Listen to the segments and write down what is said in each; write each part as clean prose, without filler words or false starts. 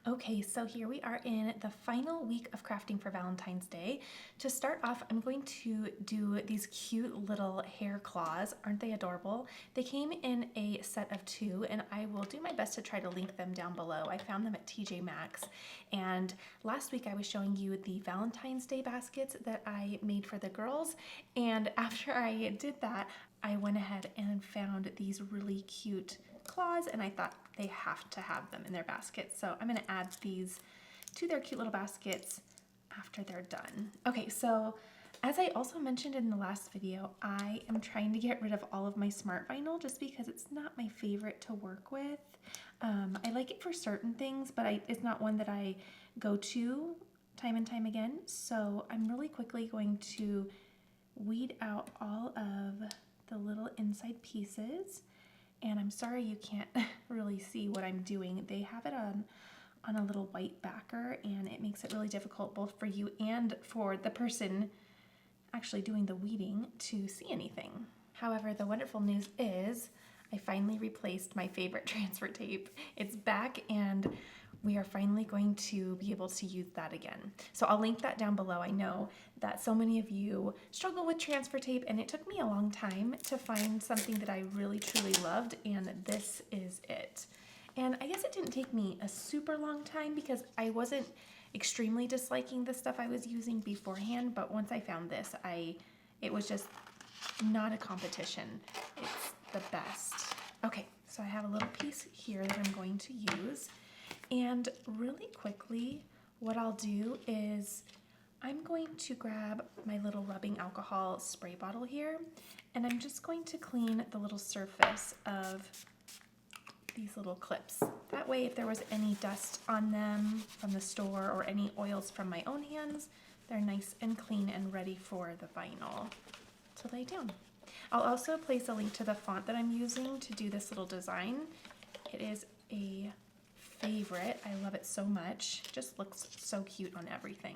Okay, so here we are in the final week of crafting for Valentine's Day. To start off, I'm going to do these cute little hair claws. Aren't they adorable? They came in a set of 2, and I will do my best to try to link them down below. I found them at TJ Maxx, and last week I was showing you the Valentine's Day baskets that I made for the girls, and after I did that, I went ahead and found these really cute claws, and I thought they have to have them in their baskets. So I'm going to add these to their cute little baskets after they're done. Okay, so as I also mentioned in the last video, I am trying to get rid of all of my smart vinyl just because it's not my favorite to work with. I like it for certain things, but it's not one that I go to time and time again. So I'm really quickly going to weed out all of the little inside pieces. And I'm sorry you can't really see what I'm doing. They have it on a little white backer, and it makes it really difficult both for you and for the person actually doing the weeding to see anything. However, the wonderful news is I finally replaced my favorite transfer tape. It's back, and we are finally going to be able to use that again. So I'll link that down below. I know that so many of you struggle with transfer tape, and it took me a long time to find something that I really truly loved, and this is it. And I guess it didn't take me a super long time because I wasn't extremely disliking the stuff I was using beforehand, but once I found this, it was just not a competition. It's the best. Okay, so I have a little piece here that I'm going to use. And really quickly, what I'll do is I'm going to grab my little rubbing alcohol spray bottle here, and I'm just going to clean the little surface of these little clips. That way, if there was any dust on them from the store or any oils from my own hands, they're nice and clean and ready for the vinyl to lay down. I'll also place a link to the font that I'm using to do this little design. It is a favorite. I love it so much. Just looks so cute on everything.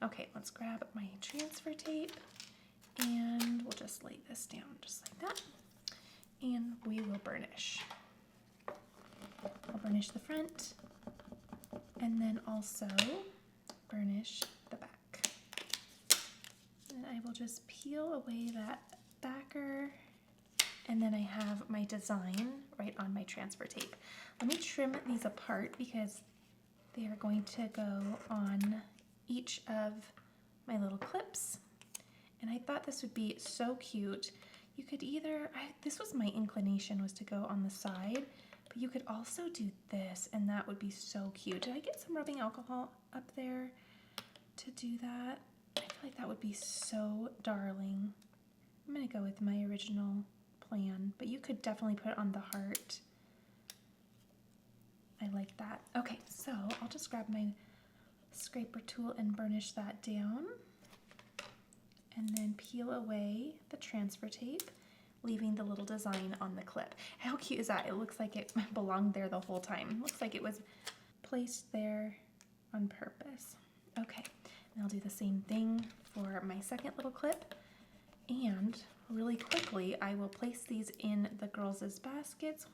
Okay, let's grab my transfer tape, and we'll just lay this down just like that, and we will burnish. I'll burnish the front, and then also burnish the back. And I will just peel away that backer, and then I have my design right on my transfer tape. Let me trim these apart because they are going to go on each of my little clips. And I thought this would be so cute. You could either, this was my inclination, was to go on the side, but you could also do this, and that would be so cute. Did I get some rubbing alcohol up there to do that? I feel like that would be so darling. I'm gonna go with my original plan, but you could definitely put it on the heart. I like that. Okay, so I'll just grab my scraper tool and burnish that down, and then peel away the transfer tape, leaving the little design on the clip. How cute is that? It looks like it belonged there the whole time. Looks like it was placed there on purpose. Okay, and I'll do the same thing for my second little clip, and really quickly I will place these in the girls' baskets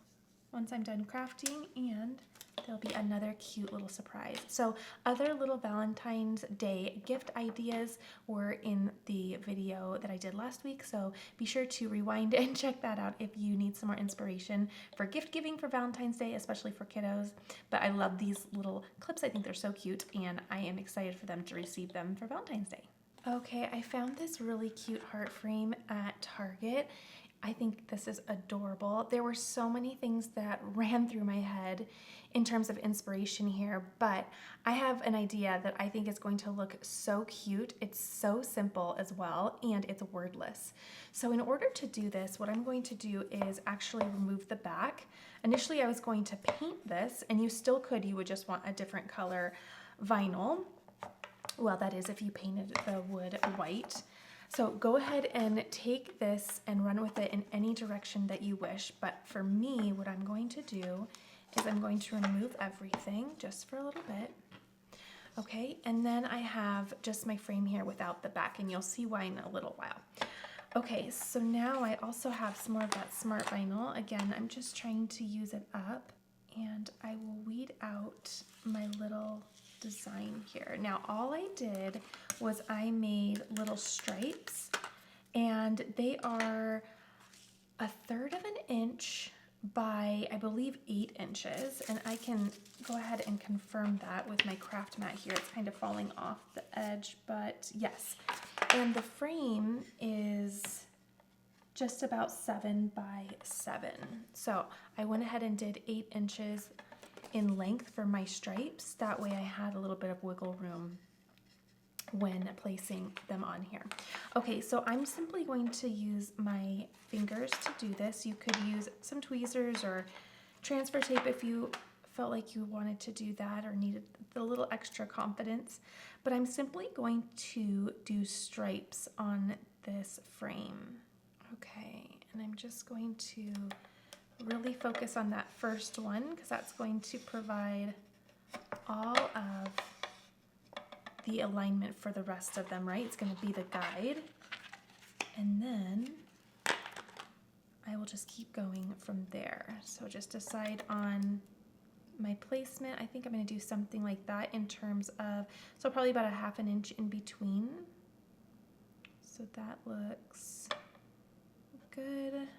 once I'm done crafting, and there'll be another cute little surprise. So other little Valentine's Day gift ideas were in the video that I did last week, so be sure to rewind and check that out if you need some more inspiration for gift giving for Valentine's Day, especially for kiddos. But I love these little clips. I think they're so cute, and I am excited for them to receive them for Valentine's Day. Okay, I found this really cute heart frame at Target. I think this is adorable. There were so many things that ran through my head in terms of inspiration here, but I have an idea that I think is going to look so cute. It's so simple as well, and it's wordless. So in order to do this, what I'm going to do is actually remove the back. Initially, I was going to paint this, and you still could. You would just want a different color vinyl. Well, that is if you painted the wood white. So go ahead and take this and run with it in any direction that you wish. But for me, what I'm going to do is I'm going to remove everything just for a little bit. Okay, and then I have just my frame here without the back, and you'll see why in a little while. Okay, so now I also have some more of that smart vinyl. Again, I'm just trying to use it up, and I will weed out my little design here. Now all I did was I made little stripes, and they are 1/3 of an inch by, I believe, 8 inches, and I can go ahead and confirm that with my craft mat here. It's kind of falling off the edge, but yes. And the frame is just about 7 by 7. So I went ahead and did 8 inches in length for my stripes. That way I had a little bit of wiggle room when placing them on here. Okay, so I'm simply going to use my fingers to do this. You could use some tweezers or transfer tape if you felt like you wanted to do that or needed the little extra confidence. But I'm simply going to do stripes on this frame. Okay, and I'm just going to really focus on that first one because that's going to provide all of the alignment for the rest of them, right? It's going to be the guide. And then I will just keep going from there. So just decide on my placement. I think I'm going to do something like that in terms of, so probably about 1/2 inch in between. So that looks good.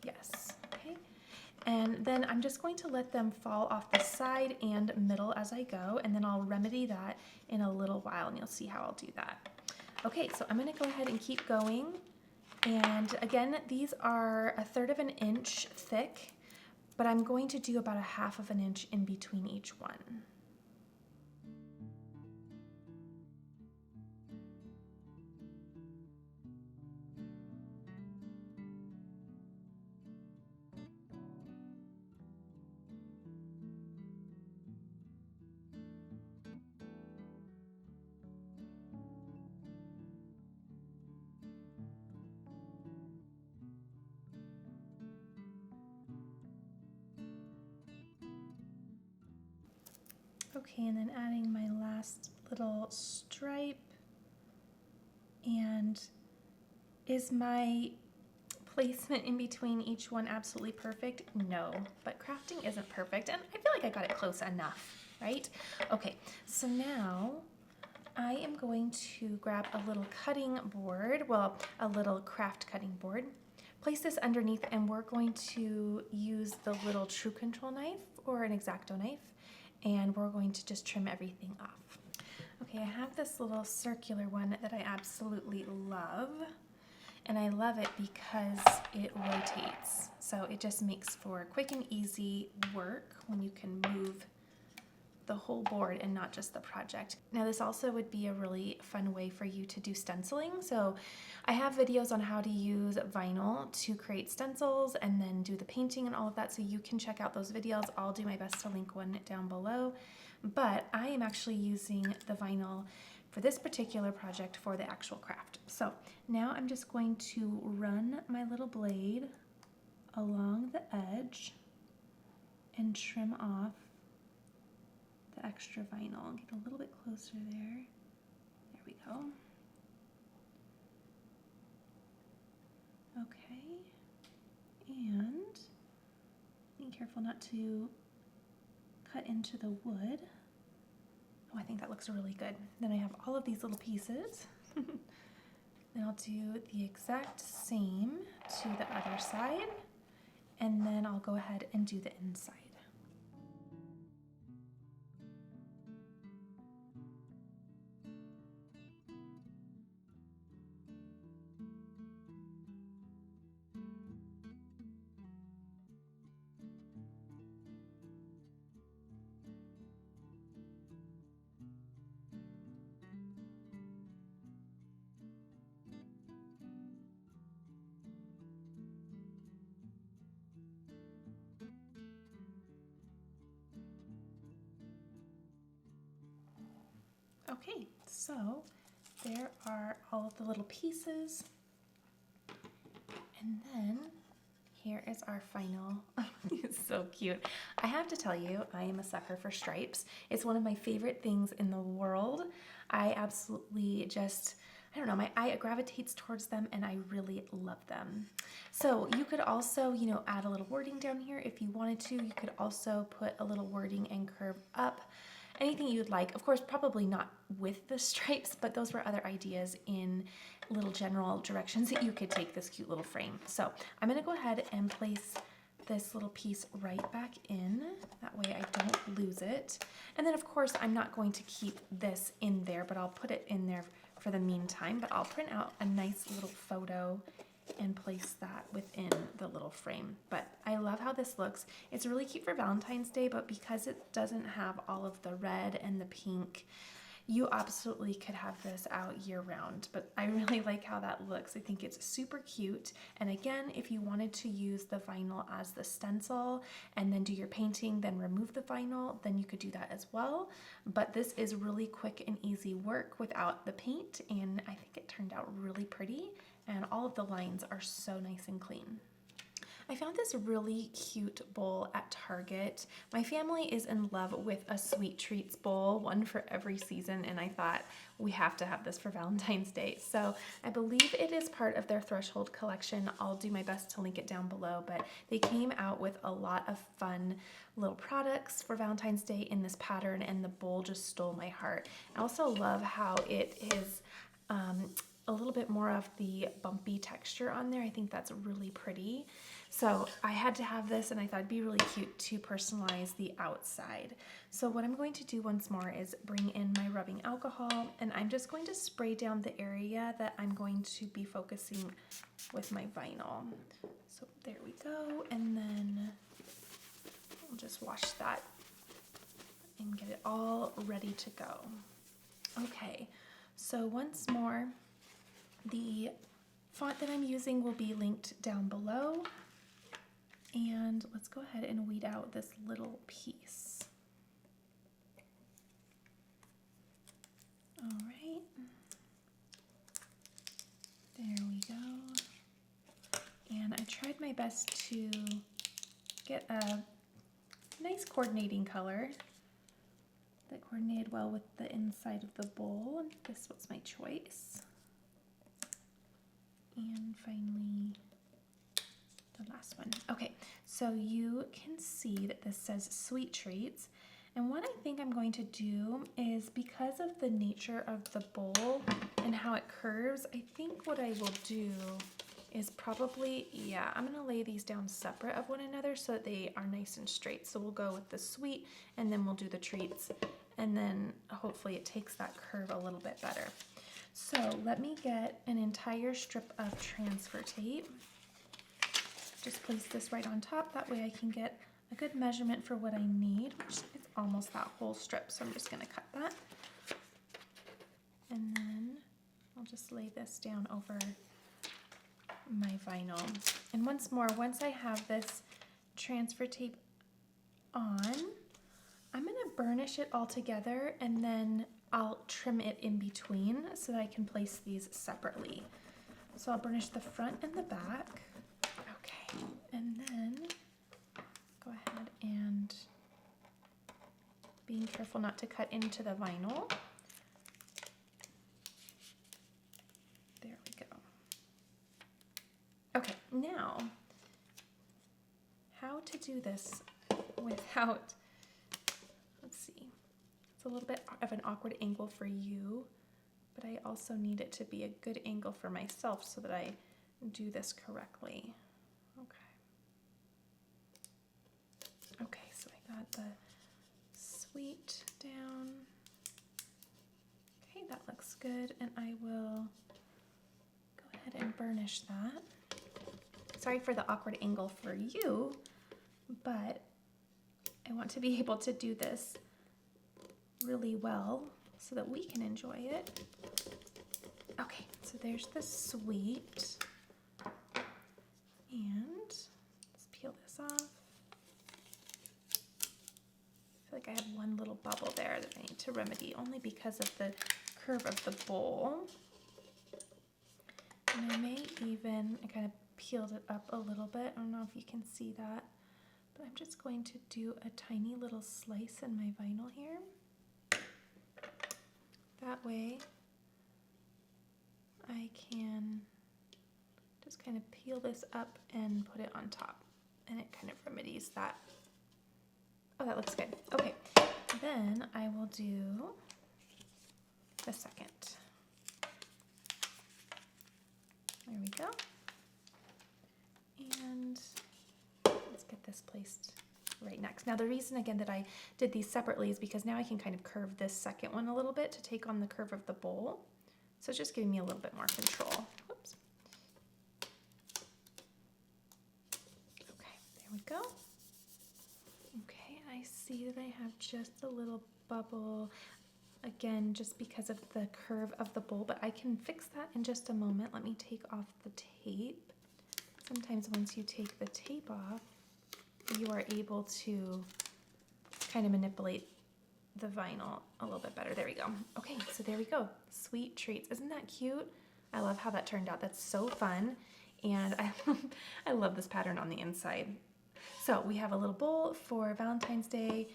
Yes, okay. And then I'm just going to let them fall off the side and middle as I go, and then I'll remedy that in a little while, and you'll see how I'll do that. Okay, so I'm gonna go ahead and keep going. And again, these are 1/3 of an inch thick, but I'm going to do about 1/2 of an inch in between each one. Okay, and then adding my last little stripe. And is my placement in between each one absolutely perfect? No, but crafting isn't perfect, and I feel like I got it close enough, right? Okay, so now I am going to grab a little cutting board, well, a little craft cutting board, place this underneath, and we're going to use the little True Control knife or an X-Acto knife, and we're going to just trim everything off. Okay, I have this little circular one that I absolutely love, and I love it because it rotates. So it just makes for quick and easy work when you can move the whole board and not just the project. Now this also would be a really fun way for you to do stenciling. So I have videos on how to use vinyl to create stencils and then do the painting and all of that, so you can check out those videos. I'll do my best to link one down below. But I am actually using the vinyl for this particular project for the actual craft. So now I'm just going to run my little blade along the edge and trim off the extra vinyl. Get a little bit closer there. There we go. Okay. And be careful not to cut into the wood. Oh, I think that looks really good. Then I have all of these little pieces. Then I'll do the exact same to the other side, and then I'll go ahead and do the inside. Okay, so there are all of the little pieces, and then here is our final. It's so cute. I have to tell you, I am a sucker for stripes. It's one of my favorite things in the world. I absolutely just I don't know, my eye gravitates towards them and I really love them. So you could also, you know, add a little wording down here if you wanted to. You could also put a little wording and curve up. Anything you'd like. Of course, probably not with the stripes, but those were other ideas in little general directions that you could take this cute little frame. So I'm gonna go ahead and place this little piece right back in. That way I don't lose it. And then of course I'm not going to keep this in there, but I'll put it in there for the meantime. But I'll print out a nice little photo and place that within the little frame. But I love how this looks. It's really cute for Valentine's Day, but because it doesn't have all of the red and the pink, you absolutely could have this out year round, but I really like how that looks. I think it's super cute. And again, if you wanted to use the vinyl as the stencil and then do your painting, then remove the vinyl, then you could do that as well. But this is really quick and easy work without the paint, and I think it turned out really pretty, and all of the lines are so nice and clean. I found this really cute bowl at Target. My family is in love with a sweet treats bowl, one for every season, and I thought we have to have this for Valentine's Day. So I believe it is part of their Threshold collection. I'll do my best to link it down below, but they came out with a lot of fun little products for Valentine's Day in this pattern, and the bowl just stole my heart. I also love how it is a little bit more of the bumpy texture on there. I think that's really pretty. So I had to have this, and I thought it'd be really cute to personalize the outside. So what I'm going to do once more is bring in my rubbing alcohol, and I'm just going to spray down the area that I'm going to be focusing with my vinyl. So there we go, and then I'll just wash that and get it all ready to go. Okay, so once more, the font that I'm using will be linked down below. And let's go ahead and weed out this little piece. All right. There we go. And I tried my best to get a nice coordinating color that coordinated well with the inside of the bowl. This was my choice. And finally, the last one. Okay, so you can see that this says sweet treats. And what I think I'm going to do is, because of the nature of the bowl and how it curves, I think what I will do is probably, I'm gonna lay these down separate of one another so that they are nice and straight. So we'll go with the sweet, and then we'll do the treats, and then hopefully it takes that curve a little bit better. So let me get an entire strip of transfer tape. Just place this right on top. That way I can get a good measurement for what I need, which is almost that whole strip. So I'm just gonna cut that. And then I'll just lay this down over my vinyl. And once more, once I have this transfer tape on, I'm gonna burnish it all together, and then I'll trim it in between so that I can place these separately. So I'll burnish the front and the back. Okay, and then go ahead and, being careful not to cut into the vinyl. There we go. Okay, now, how to do this without, let's see. It's a little bit of an awkward angle for you, but I also need it to be a good angle for myself so that I do this correctly. Okay, so I got the sweet down. Okay, that looks good, and I will go ahead and burnish that. Sorry for the awkward angle for you, but I want to be able to do this really well so that we can enjoy it. Okay, so there's the sweet. And let's peel this off. I feel like I have one little bubble there that I need to remedy, only because of the curve of the bowl. And I may even, I kind of peeled it up a little bit. I don't know if you can see that, but I'm just going to do a tiny little slice in my vinyl here. That way I can just kind of peel this up and put it on top, and it kind of remedies that. Oh, that looks good. Okay, then I will do the second. There we go. And let's get this placed right next. Now the reason again that I did these separately is because now I can kind of curve this second one a little bit to take on the curve of the bowl. So it's just giving me a little bit more control. Whoops. Okay, there we go. Okay, I see that I have just a little bubble, again, just because of the curve of the bowl, but I can fix that in just a moment. Let me take off the tape. Sometimes once you take the tape off, you are able to kind of manipulate the vinyl a little bit better. There we go. Okay, so there we go. Sweet treats. Isn't that cute? I love how that turned out. That's so fun. And I love this pattern on the inside. So we have a little bowl for Valentine's Day.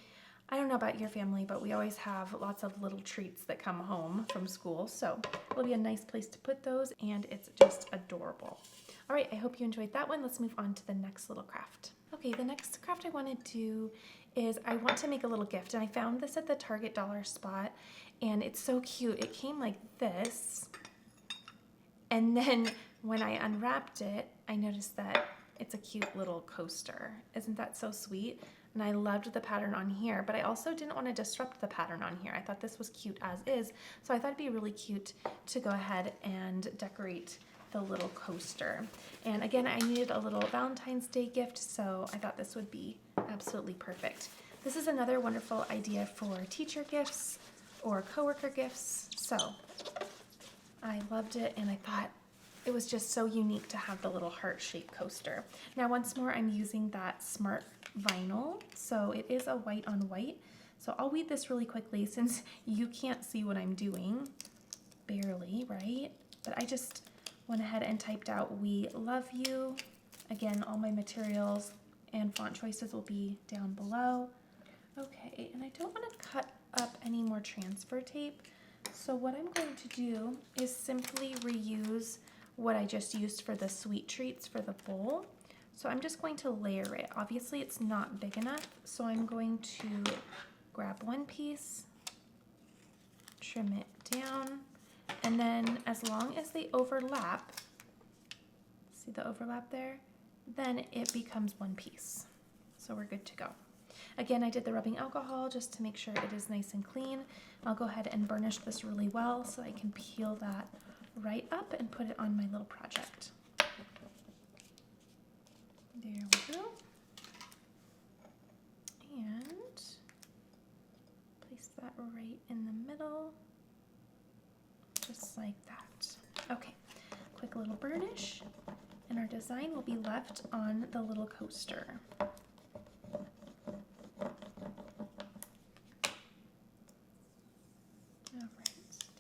I don't know about your family, but we always have lots of little treats that come home from school. So it'll be a nice place to put those, and it's just adorable. All right, I hope you enjoyed that one. Let's move on to the next little craft. Okay, the next craft I want to do is I want to make a little gift, and I found this at the Target dollar spot, and it's so cute. It came like this, and then when I unwrapped it, I noticed that it's a cute little coaster. Isn't that so sweet? And I loved the pattern on here, but I also didn't want to disrupt the pattern on here. I thought this was cute as is, so I thought it'd be really cute to go ahead and decorate the little coaster. And again, I needed a little Valentine's Day gift, so I thought this would be absolutely perfect. This is another wonderful idea for teacher gifts or coworker gifts. So I loved it, and I thought it was just so unique to have the little heart-shaped coaster. Now, once more, I'm using that smart vinyl, so it is a white on white. So I'll weed this really quickly since you can't see what I'm doing, barely, right? But I just went ahead and typed out "We love you." Again, all my materials and font choices will be down below. Okay, and I don't want to cut up any more transfer tape, so what I'm going to do is simply reuse what I just used for the sweet treats for the bowl. So I'm just going to layer it. Obviously it's not big enough, so I'm going to grab one piece, trim it down, and then as long as they overlap, see the overlap there? Then it becomes one piece. So we're good to go. Again, I did the rubbing alcohol just to make sure it is nice and clean. I'll go ahead and burnish this really well so I can peel that right up and put it on my little project. There we go. And place that right in the middle, just like that. Okay, quick little burnish, and our design will be left on the little coaster.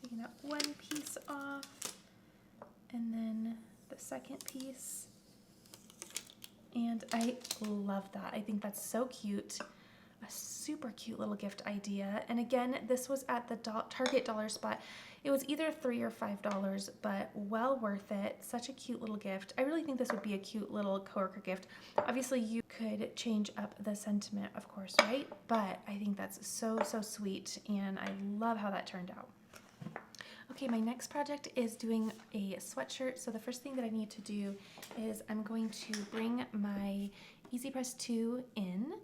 Taking that one piece off, and then the second piece, and I love that. I think that's so cute. A super cute little gift idea. And again, this was at the Target dollar spot. It was either $3 or $5, but well worth it. Such a cute little gift. I really think this would be a cute little coworker gift. Obviously, you could change up the sentiment, of course, right? But I think that's so, so sweet, and I love how that turned out. Okay, my next project is doing a sweatshirt. So the first thing that I need to do is I'm going to bring my Easy Press 2 in.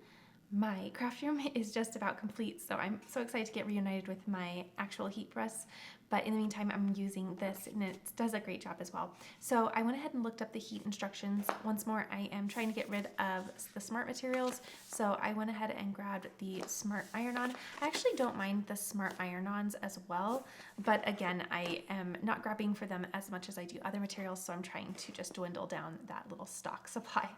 My craft room is just about complete, so I'm so excited to get reunited with my actual heat press. But in the meantime, I'm using this, and it does a great job as well. So I went ahead and looked up the heat instructions. Once more, I am trying to get rid of the smart materials, so I went ahead and grabbed the smart iron-on. I actually don't mind the smart iron-ons as well, but again, I am not grabbing for them as much as I do other materials, so I'm trying to just dwindle down that little stock supply.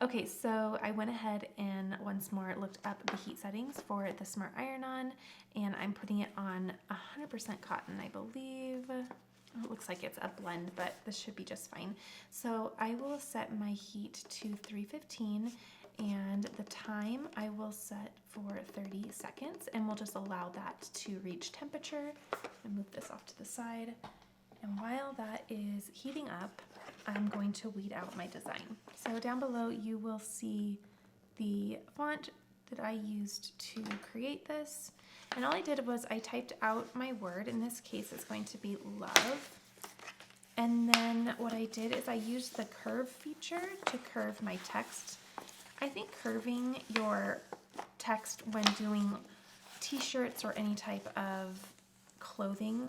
Okay, so I went ahead and once more looked up the heat settings for the smart iron-on, and I'm putting it on 100% cotton, I believe. It looks like it's a blend, but this should be just fine. So I will set my heat to 315, and the time I will set for 30 seconds, and we'll just allow that to reach temperature. And move this off to the side, And while that is heating up, I'm going to weed out my design. So down below you will see the font that I used to create this. And all I did was I typed out my word. In this case, it's going to be love. And then what I did is I used the curve feature to curve my text. I think curving your text when doing t-shirts or any type of clothing,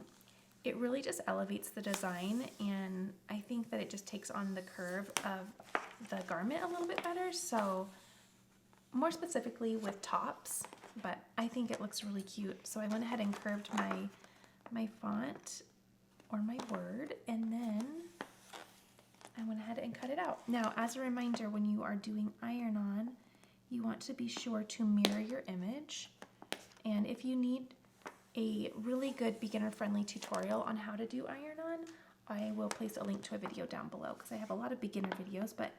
it really just elevates the design, and I think that it just takes on the curve of the garment a little bit better. So more specifically with tops, but I think it looks really cute. So I went ahead and curved my font or my word, and then I went ahead and cut it out. Now, as a reminder, when you are doing iron-on, you want to be sure to mirror your image. And if you need a really good beginner-friendly tutorial on how to do iron-on, I will place a link to a video down below because I have a lot of beginner videos, but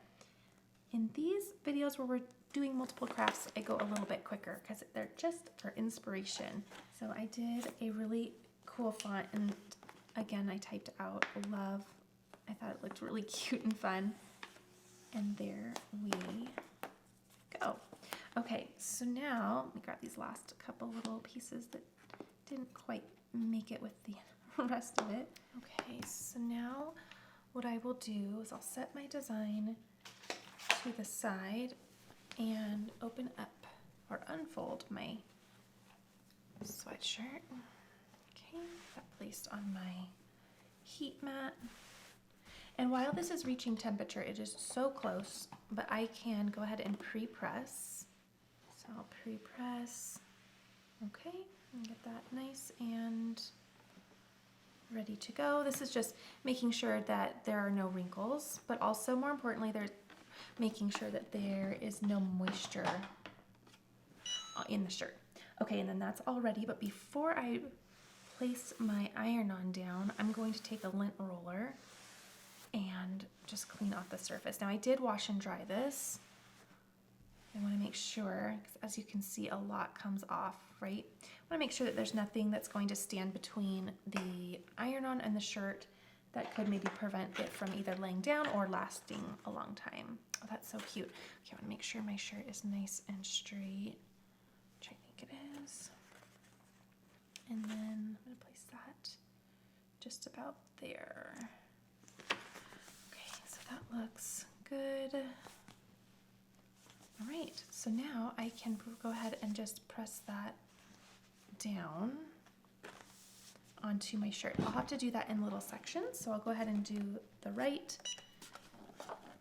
in these videos where we're doing multiple crafts, I go a little bit quicker because they're just for inspiration. So I did a really cool font, and again, I typed out love. I thought it looked really cute and fun. And there we go. Okay, so now let me grab these last couple little pieces that didn't quite make it with the rest of it. Okay, so now what I will do is I'll set my design to the side and open up or unfold my sweatshirt. Okay, that placed on my heat mat. And while this is reaching temperature, it is so close, but I can go ahead and pre-press. So I'll pre-press, okay, and get that nice and ready to go. This is just making sure that there are no wrinkles, but also more importantly, they're making sure that there is no moisture in the shirt. Okay, and then that's all ready, but before I place my iron-on down, I'm going to take a lint roller and just clean off the surface. Now I did wash and dry this. I want to make sure, because as you can see, a lot comes off, right? I want to make sure that there's nothing that's going to stand between the iron-on and the shirt that could maybe prevent it from either laying down or lasting a long time. Oh, that's so cute. Okay, I want to make sure my shirt is nice and straight, which I think it is. And then I'm going to place that just about there. Okay, so that looks good. All right, so now I can go ahead and just press that down onto my shirt. I'll have to do that in little sections, so I'll go ahead and do the right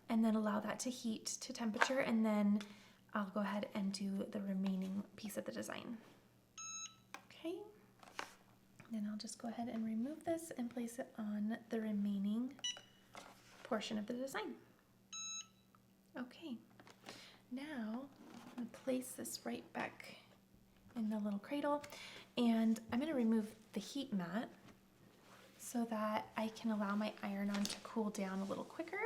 and then allow that to heat to temperature, and then I'll go ahead and do the remaining piece of the design. Okay, then I'll just go ahead and remove this and place it on the remaining portion of the design. Okay. Now, I'm going to place this right back in the little cradle, and I'm going to remove the heat mat so that I can allow my iron-on to cool down a little quicker.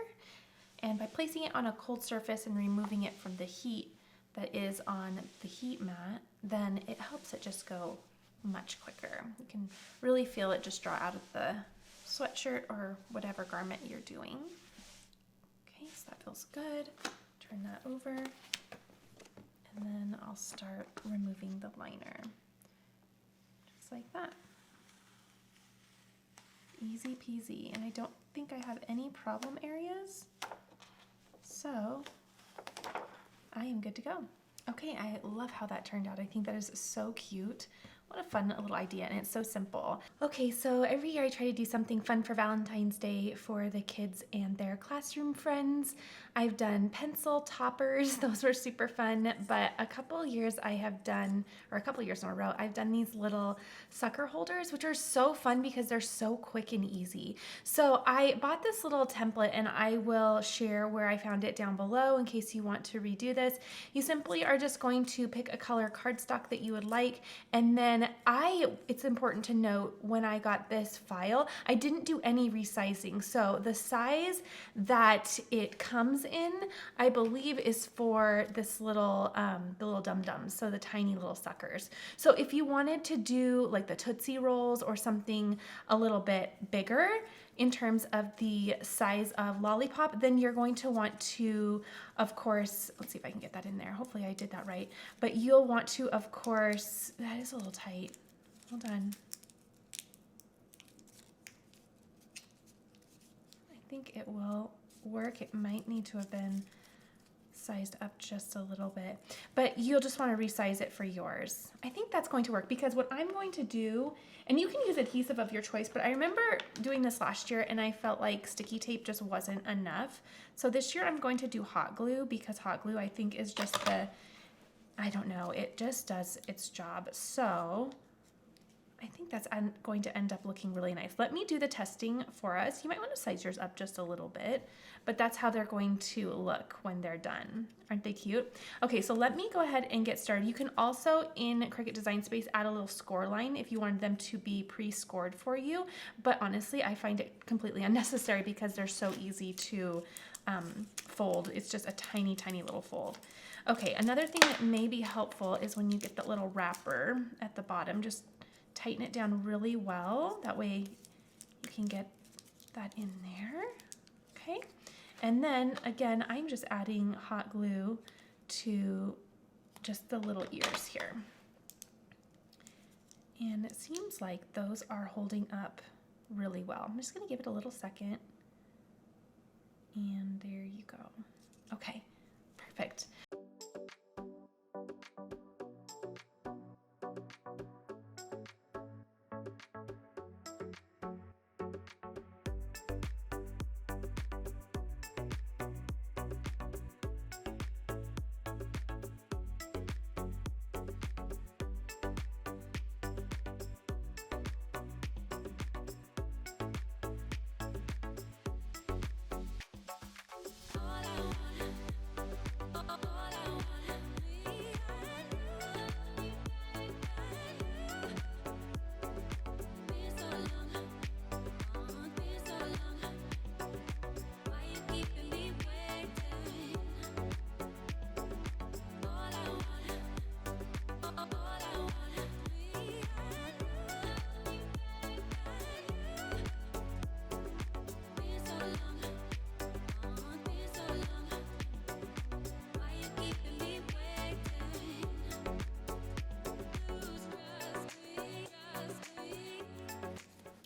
And by placing it on a cold surface and removing it from the heat that is on the heat mat, then it helps it just go much quicker. You can really feel it just draw out of the sweatshirt or whatever garment you're doing. Okay, so that feels good. Turn that over, and then I'll start removing the liner, just like that. Easy peasy, and I don't think I have any problem areas, so I am good to go. Okay, I love how that turned out. I think that is so cute. What a fun little idea, and it's so simple. Okay, so every year I try to do something fun for Valentine's Day for the kids and their classroom friends. I've done pencil toppers, those were super fun, but a couple years in a row, I've done these little sucker holders, which are so fun because they're so quick and easy. So I bought this little template, and I will share where I found it down below in case you want to redo this. You simply are just going to pick a color cardstock that you would like, and then it's important to note, when I got this file, I didn't do any resizing. So the size that it comes in, I believe, is for this little, the little dum-dums, so the tiny little suckers. So if you wanted to do like the Tootsie Rolls or something a little bit bigger, in terms of the size of lollipop, then you're going to want to, of course, let's see if I can get that in there. Hopefully I did that right. But you'll want to, of course, that is a little tight. Hold on. I think it will work. It might need to have been sized up just a little bit, but you'll just want to resize it for yours. I think that's going to work because what I'm going to do, and you can use adhesive of your choice, but I remember doing this last year and I felt like sticky tape just wasn't enough. So this year I'm going to do hot glue because hot glue I think is just I don't know, it just does its job. So I think that's going to end up looking really nice. Let me do the testing for us. You might want to size yours up just a little bit, but that's how they're going to look when they're done. Aren't they cute? Okay, so let me go ahead and get started. You can also, in Cricut Design Space, add a little score line if you wanted them to be pre-scored for you, but honestly, I find it completely unnecessary because they're so easy to fold. It's just a tiny, tiny little fold. Okay, another thing that may be helpful is when you get that little wrapper at the bottom, just tighten it down really well. That way you can get that in there. Okay. And then again, I'm just adding hot glue to just the little ears here. And it seems like those are holding up really well. I'm just going to give it a little second. And there you go. Okay, perfect.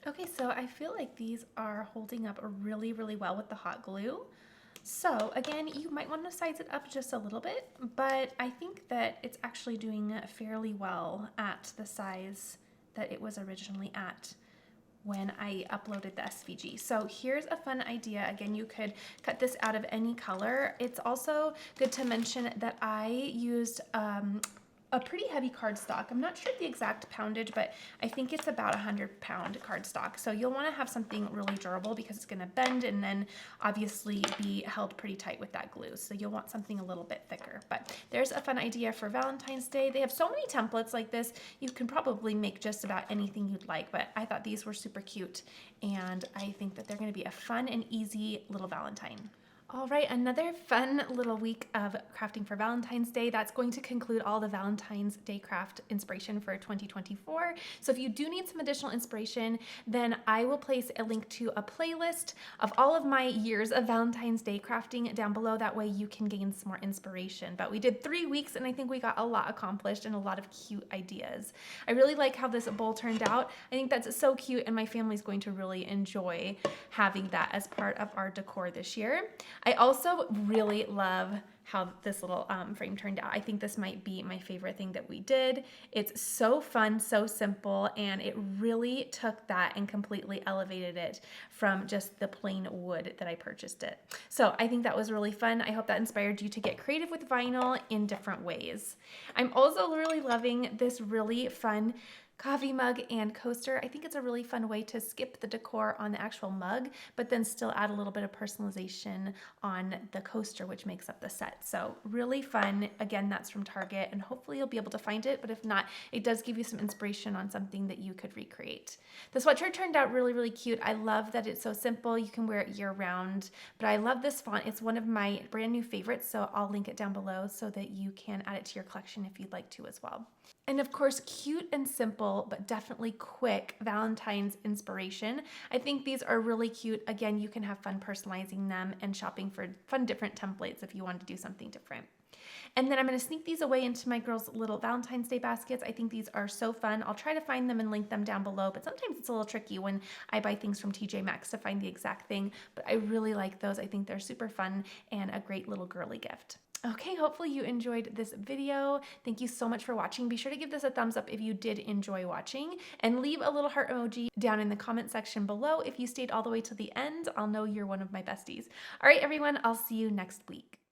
Okay, so I feel like these are holding up really, really well with the hot glue. So again, you might want to size it up just a little bit, but I think that it's actually doing fairly well at the size that it was originally at when I uploaded the SVG. So here's a fun idea. Again, you could cut this out of any color. It's also good to mention that I used a pretty heavy cardstock. I'm not sure the exact poundage, but I think it's about 100-pound cardstock. So you'll want to have something really durable because it's going to bend and then obviously be held pretty tight with that glue. So you'll want something a little bit thicker. But there's a fun idea for Valentine's Day. They have so many templates like this. You can probably make just about anything you'd like, but I thought these were super cute and I think that they're going to be a fun and easy little Valentine. All right, another fun little week of crafting for Valentine's Day. That's going to conclude all the Valentine's Day craft inspiration for 2024. So if you do need some additional inspiration, then I will place a link to a playlist of all of my years of Valentine's Day crafting down below. That way you can gain some more inspiration. But we did 3 weeks and I think we got a lot accomplished and a lot of cute ideas. I really like how this bowl turned out. I think that's so cute and my family's going to really enjoy having that as part of our decor this year. I also really love how this little frame turned out. I think this might be my favorite thing that we did. It's so fun, so simple, and it really took that and completely elevated it from just the plain wood that I purchased it. So I think that was really fun. I hope that inspired you to get creative with vinyl in different ways. I'm also really loving this really fun coffee mug and coaster. I think it's a really fun way to skip the decor on the actual mug, but then still add a little bit of personalization on the coaster, which makes up the set. So really fun. Again, that's from Target, and hopefully you'll be able to find it, but if not, it does give you some inspiration on something that you could recreate. The sweatshirt turned out really, really cute. I love that it's so simple. You can wear it year round, but I love this font. It's one of my brand new favorites, so I'll link it down below so that you can add it to your collection if you'd like to as well. And of course, cute and simple, but definitely quick Valentine's inspiration. I think these are really cute. Again, you can have fun personalizing them and shopping for fun different templates if you want to do something different. And then I'm going to sneak these away into my girls' little Valentine's Day baskets. I think these are so fun. I'll try to find them and link them down below, but sometimes it's a little tricky when I buy things from TJ Maxx to find the exact thing, but I really like those. I think they're super fun and a great little girly gift. Okay, hopefully you enjoyed this video. Thank you so much for watching. Be sure to give this a thumbs up if you did enjoy watching, and leave a little heart emoji down in the comment section below. If you stayed all the way to the end, I'll know you're one of my besties. All right, everyone, I'll see you next week.